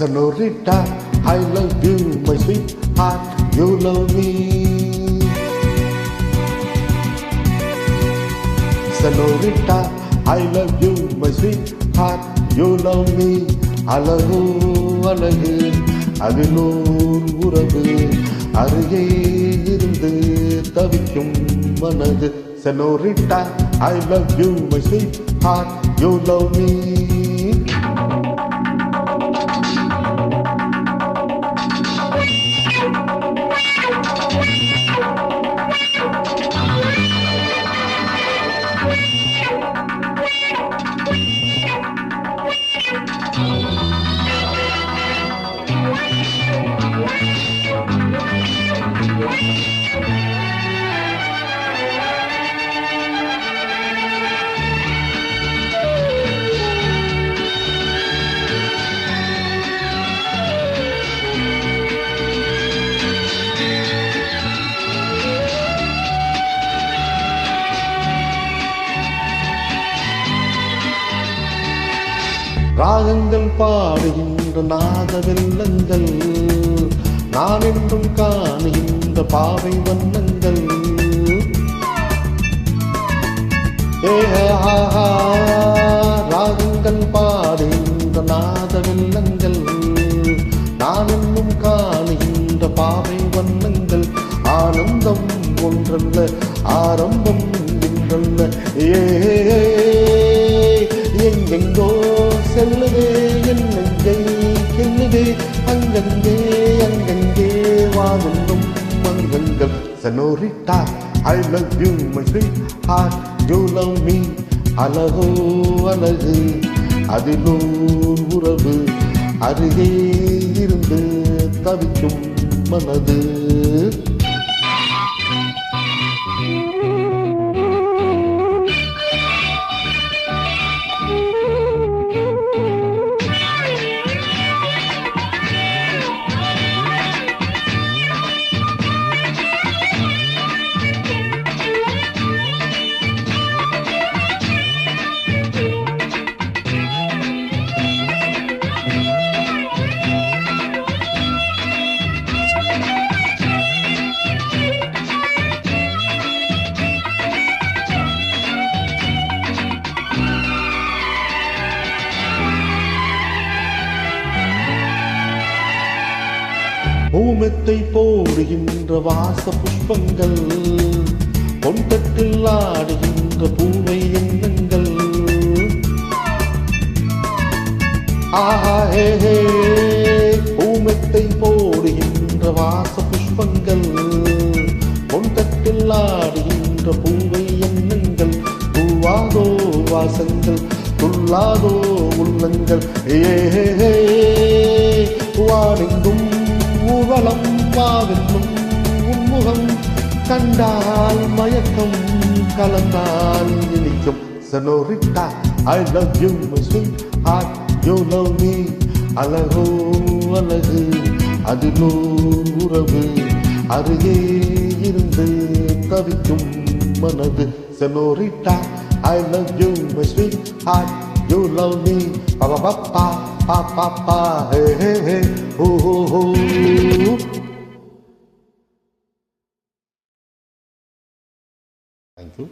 Senorita, I love you, my sweetheart, you love me. Senorita, I love you, my sweetheart, you love me. அழகு அழகு அதிலோர் உறவு அருகே இருந்து தவிக்கும் மனது. Senorita, I love you, my sweetheart, you love me. ராகங்கள் பாடுகின்ற நாத வெள்ளங்கள், நான் என்றும் காணுகின்ற பாவை வண்ணங்கள். ராகங்கள் பாடுகின்ற நாத வெள்ளங்கள், நான் என்றும் காணுகின்ற பாவை வண்ணங்கள். ஆனந்தம் ஒன்றல்ல ஆரம்பம் என்றல்ல, எங்கெங்கோ செல்லுதே என் நெஞ்சை கெல்லுதே, அங்கங்கே அங்கங்கே வாழும் மங்கங்கள். Senorita, I love you, my sweetheart, you love me. அழகோ அழகு அதிலோர் உறவு அருகே இருந்து தவிக்கும் மனது. பூமெத்தை போடுகின்ற வாச புஷ்பங்கள், பொன்தட்டில் ஆடுகின்ற பூவை எண்ணங்கள். பூமெத்தை போடுகின்ற வாச புஷ்பங்கள், பொன்தட்டில் ஆடுகின்ற பூவை எண்ணங்கள். பூவாதோ வாசங்கள் துள்ளாதோ உள்ளங்கள், வானெங்கும் ஊர்வலம் வாவென்னும் உன்முகம் கண்டால் மயக்கம் கலந்தால் இனிக்கும். Senorita, I love you, my sweetheart, you love me. அழகோ அழகு அதிலோர் உறவு அருகே இருந்து தவிக்கும் மனது. Senorita, I love you, my sweetheart, you love me. Pa pa pa pa pa pa pa, hey hey hey, ho ho ho. Thank you.